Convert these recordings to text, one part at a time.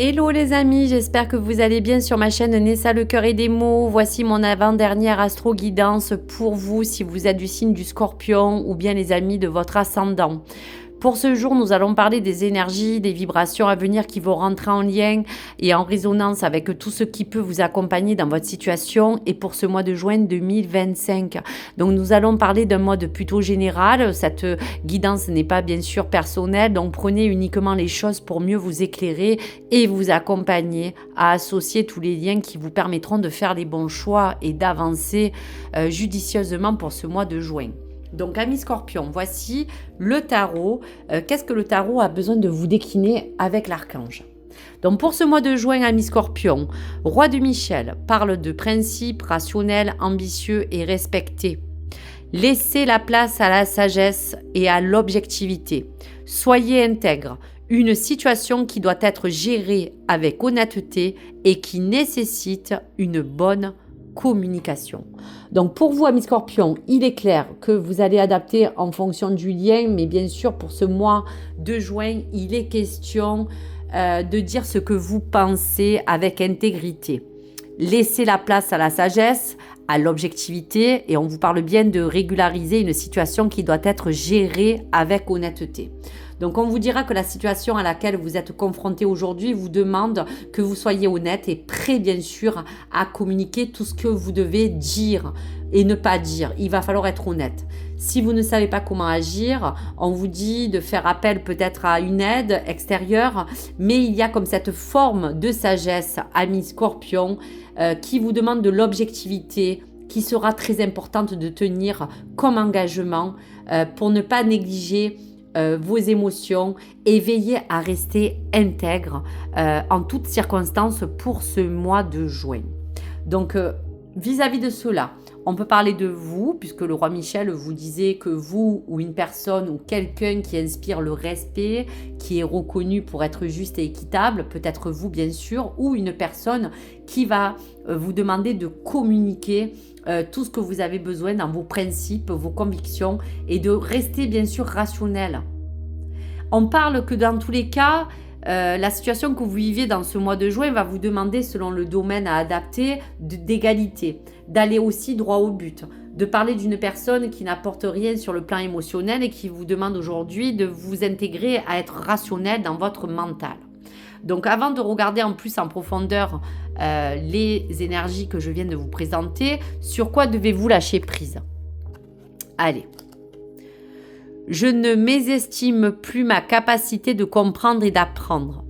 Hello les amis, j'espère que vous allez bien sur ma chaîne Nessa le cœur et des mots. Voici mon avant-dernière astro guidance pour vous si vous êtes du signe du Scorpion ou bien les amis de votre ascendant. Pour ce jour, nous allons parler des énergies, des vibrations à venir qui vont rentrer en lien et en résonance avec tout ce qui peut vous accompagner dans votre situation et pour ce mois de juin 2025. Donc nous allons parler d'un mode plutôt général. Cette guidance n'est pas bien sûr personnelle, donc prenez uniquement les choses pour mieux vous éclairer et vous accompagner à associer tous les liens qui vous permettront de faire les bons choix et d'avancer judicieusement pour ce mois de juin. Donc, amis Scorpion, voici le tarot. Qu'est-ce que le tarot a besoin de vous décliner avec l'archange? Donc, pour ce mois de juin, amis Scorpion, Roi de Michel parle de principes rationnels, ambitieux et respectés. Laissez la place à la sagesse et à l'objectivité. Soyez intègre. Une situation qui doit être gérée avec honnêteté et qui nécessite une bonne communication. Donc pour vous, amis Scorpion, il est clair que vous allez adapter en fonction du lien, mais bien sûr pour ce mois de juin, il est question de dire ce que vous pensez avec intégrité. Laissez la place à la sagesse, à l'objectivité, et on vous parle bien de régulariser une situation qui doit être gérée avec honnêteté. Donc on vous dira que la situation à laquelle vous êtes confronté aujourd'hui vous demande que vous soyez honnête et prêt bien sûr à communiquer tout ce que vous devez dire et ne pas dire. Il va falloir être honnête. Si vous ne savez pas comment agir, on vous dit de faire appel peut-être à une aide extérieure, mais il y a comme cette forme de sagesse, amis Scorpion, qui vous demande de l'objectivité, qui sera très importante de tenir comme engagement pour ne pas négliger vos émotions et veillez à rester intègre en toutes circonstances pour ce mois de juin. Donc, vis-à-vis de cela, on peut parler de vous, puisque le roi Michel vous disait que vous ou une personne ou quelqu'un qui inspire le respect, qui est reconnu pour être juste et équitable, peut-être vous bien sûr, ou une personne qui va vous demander de communiquer tout ce que vous avez besoin dans vos principes, vos convictions et de rester bien sûr rationnel. On parle que dans tous les cas, la situation que vous vivez dans ce mois de juin va vous demander, selon le domaine à adapter, d'égalité, d'aller aussi droit au but, de parler d'une personne qui n'apporte rien sur le plan émotionnel et qui vous demande aujourd'hui de vous intégrer à être rationnel dans votre mental. Donc avant de regarder en plus en profondeur les énergies que je viens de vous présenter, sur quoi devez-vous lâcher prise? Allez. Je ne mésestime plus ma capacité de comprendre et d'apprendre.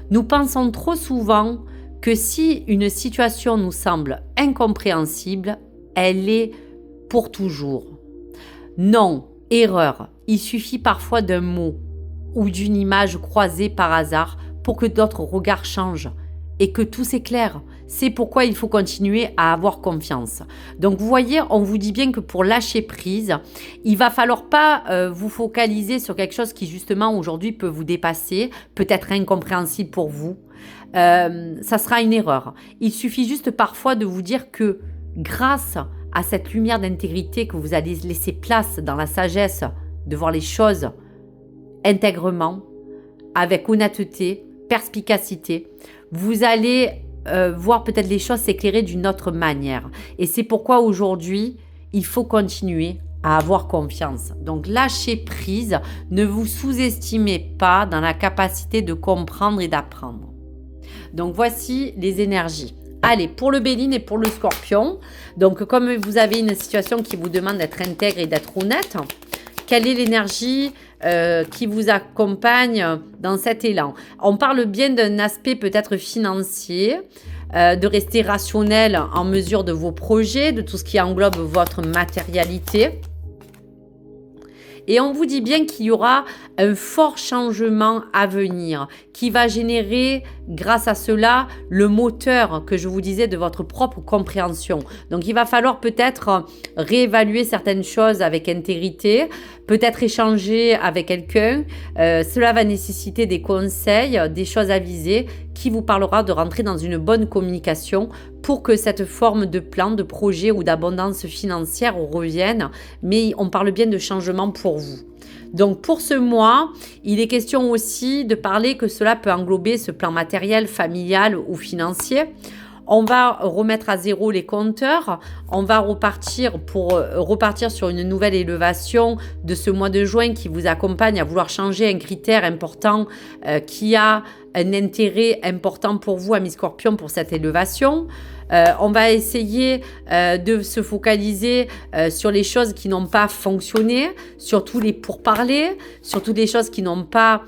Nous pensons trop souvent que si une situation nous semble incompréhensible, elle est pour toujours. Non, erreur. Il suffit parfois d'un mot ou d'une image croisée par hasard pour que d'autres regards changent et que tout s'éclaire. C'est pourquoi il faut continuer à avoir confiance. Donc vous voyez, on vous dit bien que pour lâcher prise, il va falloir pas vous focaliser sur quelque chose qui justement aujourd'hui peut vous dépasser, peut-être incompréhensible pour vous. Ça sera une erreur. Il suffit juste parfois de vous dire que grâce à cette lumière d'intégrité que vous allez laisser place dans la sagesse de voir les choses intègrement, avec honnêteté, perspicacité, vous allez voir peut-être les choses s'éclairer d'une autre manière. Et c'est pourquoi aujourd'hui, il faut continuer à avoir confiance. Donc lâchez prise, ne vous sous-estimez pas dans la capacité de comprendre et d'apprendre. Donc voici les énergies. Allez, pour le Béline et pour le Scorpion, donc comme vous avez une situation qui vous demande d'être intègre et d'être honnête, quelle est l'énergie qui vous accompagne dans cet élan? On parle bien d'un aspect peut-être financier, de rester rationnel en mesure de vos projets, de tout ce qui englobe votre matérialité. Et on vous dit bien qu'il y aura un fort changement à venir qui va générer, grâce à cela, le moteur que je vous disais de votre propre compréhension. Donc, il va falloir peut-être réévaluer certaines choses avec intégrité, peut-être échanger avec quelqu'un. Cela va nécessiter des conseils, des choses avisées qui vous parlera de rentrer dans une bonne communication pour que cette forme de plan, de projet ou d'abondance financière revienne. Mais on parle bien de changement pour vous. Donc pour ce mois, il est question aussi de parler que cela peut englober ce plan matériel, familial ou financier. On va remettre à zéro les compteurs, on va repartir sur une nouvelle élévation de ce mois de juin qui vous accompagne à vouloir changer un critère important qui a un intérêt important pour vous, amis Scorpion, pour cette élévation. On va essayer de se focaliser sur les choses qui n'ont pas fonctionné, surtout les pourparlers, surtout les choses qui n'ont pas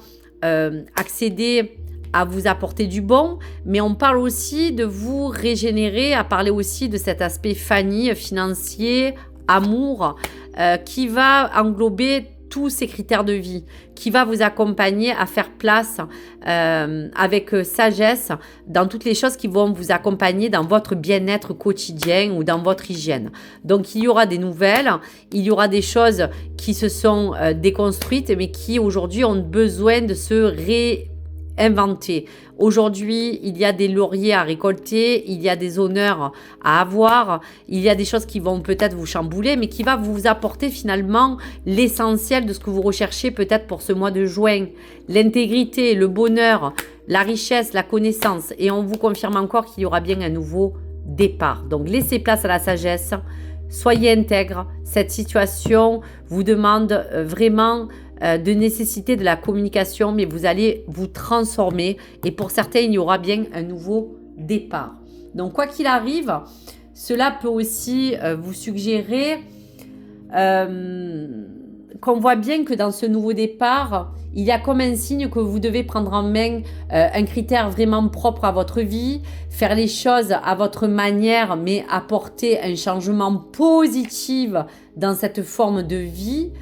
accédé à vous apporter du bon, mais on parle aussi de vous régénérer, à parler aussi de cet aspect famille, financier, amour, qui va englober tous ces critères de vie, qui va vous accompagner à faire place avec sagesse dans toutes les choses qui vont vous accompagner dans votre bien-être quotidien ou dans votre hygiène. Donc il y aura des nouvelles, il y aura des choses qui se sont déconstruites, mais qui aujourd'hui ont besoin de se réinventer. Aujourd'hui, il y a des lauriers à récolter, il y a des honneurs à avoir, il y a des choses qui vont peut-être vous chambouler, mais qui va vous apporter finalement l'essentiel de ce que vous recherchez peut-être pour ce mois de juin. L'intégrité, le bonheur, la richesse, la connaissance. Et on vous confirme encore qu'il y aura bien un nouveau départ. Donc laissez place à la sagesse, soyez intègre. Cette situation vous demande vraiment de nécessité de la communication, mais vous allez vous transformer et pour certains, il y aura bien un nouveau départ. Donc, quoi qu'il arrive, cela peut aussi vous suggérer qu'on voit bien que dans ce nouveau départ, il y a comme un signe que vous devez prendre en main un critère vraiment propre à votre vie, faire les choses à votre manière, mais apporter un changement positif dans cette forme de vie.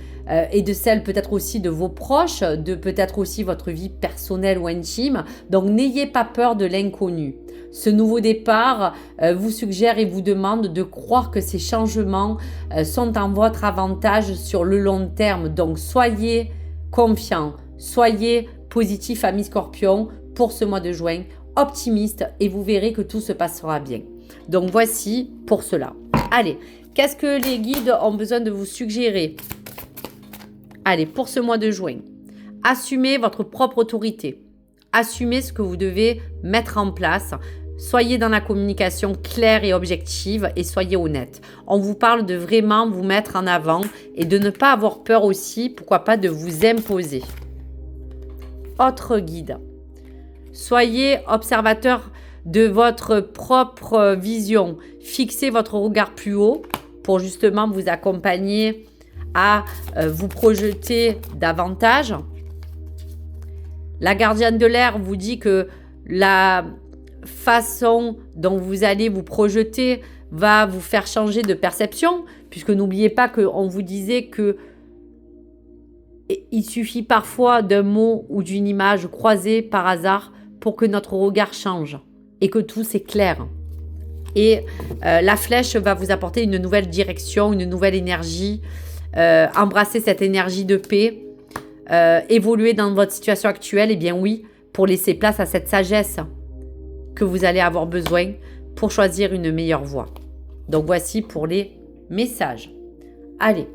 Et de celle peut-être aussi de vos proches, de peut-être aussi votre vie personnelle ou intime. Donc n'ayez pas peur de l'inconnu. Ce nouveau départ vous suggère et vous demande de croire que ces changements sont en votre avantage sur le long terme. Donc soyez confiants, soyez positifs, amis Scorpion, pour ce mois de juin, optimistes, et vous verrez que tout se passera bien. Donc voici pour cela. Allez, qu'est-ce que les guides ont besoin de vous suggérer ? Allez, pour ce mois de juin, assumez votre propre autorité. Assumez ce que vous devez mettre en place. Soyez dans la communication claire et objective et soyez honnête. On vous parle de vraiment vous mettre en avant et de ne pas avoir peur aussi, pourquoi pas, de vous imposer. Autre guide. Soyez observateur de votre propre vision. Fixez votre regard plus haut pour justement vous accompagner à vous projeter davantage. La gardienne de l'air vous dit que la façon dont vous allez vous projeter va vous faire changer de perception, puisque n'oubliez pas qu'on vous disait que il suffit parfois d'un mot ou d'une image croisée par hasard pour que notre regard change et que tout s'éclaire. Et la flèche va vous apporter une nouvelle direction, une nouvelle énergie. Embrasser cette énergie de paix, évoluer dans votre situation actuelle, et bien oui, pour laisser place à cette sagesse que vous allez avoir besoin pour choisir une meilleure voie. Donc voici pour les messages. Allez,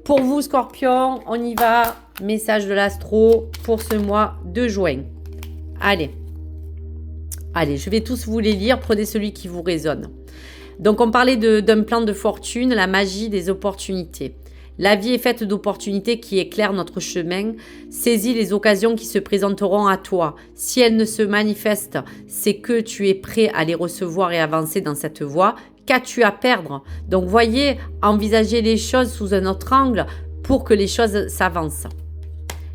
pour vous Scorpion, on y va. Message de l'astro pour ce mois de juin. Allez, je vais tous vous les lire, prenez celui qui vous résonne. Donc on parlait d'un plan de fortune, la magie des opportunités. La vie est faite d'opportunités qui éclairent notre chemin. Saisis les occasions qui se présenteront à toi. Si elles ne se manifestent, c'est que tu es prêt à les recevoir et avancer dans cette voie. Qu'as-tu à perdre? Donc voyez, envisagez les choses sous un autre angle pour que les choses s'avancent.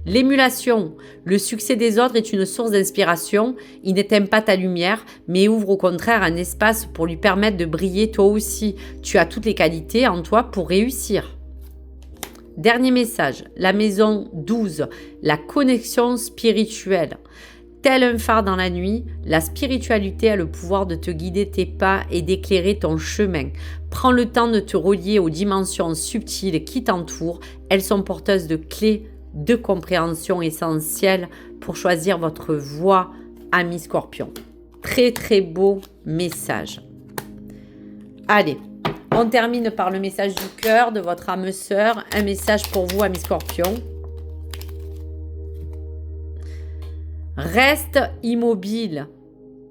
L'émulation. Le succès des autres est une source d'inspiration. Il n'éteint pas ta lumière, mais ouvre au contraire un espace pour lui permettre de briller toi aussi. Tu as toutes les qualités en toi pour réussir. Dernier message, la maison 12, la connexion spirituelle. Tel un phare dans la nuit, la spiritualité a le pouvoir de te guider tes pas et d'éclairer ton chemin. Prends le temps de te relier aux dimensions subtiles qui t'entourent. Elles sont porteuses de clés de compréhension essentielles pour choisir votre voie, ami Scorpion. Très très beau message. Allez. On termine par le message du cœur de votre âme sœur. Un message pour vous, amis Scorpion. Reste immobile,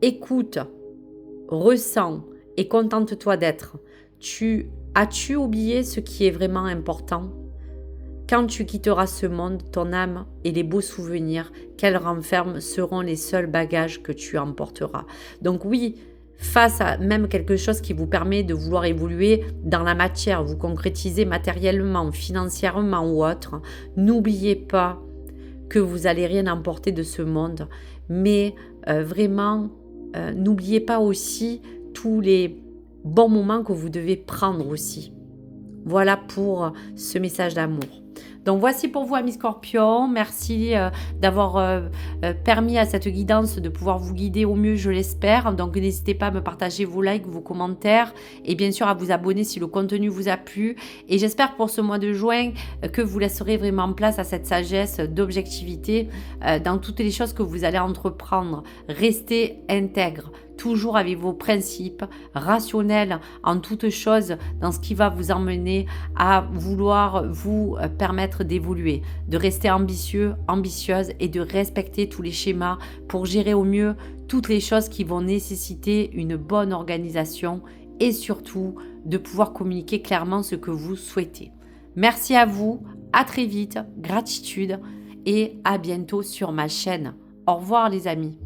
écoute, ressens et contente-toi d'être. As-tu oublié ce qui est vraiment important? Quand tu quitteras ce monde, ton âme et les beaux souvenirs qu'elle renferme seront les seuls bagages que tu emporteras. Donc oui, face à même quelque chose qui vous permet de vouloir évoluer dans la matière, vous concrétiser matériellement, financièrement ou autre, n'oubliez pas que vous n'allez rien emporter de ce monde, mais vraiment, n'oubliez pas aussi tous les bons moments que vous devez prendre aussi. Voilà pour ce message d'amour. Donc voici pour vous, amis Scorpions. Merci d'avoir permis à cette guidance de pouvoir vous guider au mieux, je l'espère. Donc n'hésitez pas à me partager vos likes, vos commentaires et bien sûr à vous abonner si le contenu vous a plu. Et j'espère pour ce mois de juin que vous laisserez vraiment place à cette sagesse d'objectivité dans toutes les choses que vous allez entreprendre. Restez intègre, toujours avec vos principes, rationnels en toutes choses, dans ce qui va vous emmener à vouloir vous permettre d'évoluer, de rester ambitieux, ambitieuse et de respecter tous les schémas pour gérer au mieux toutes les choses qui vont nécessiter une bonne organisation et surtout de pouvoir communiquer clairement ce que vous souhaitez. Merci à vous, à très vite, gratitude et à bientôt sur ma chaîne. Au revoir les amis.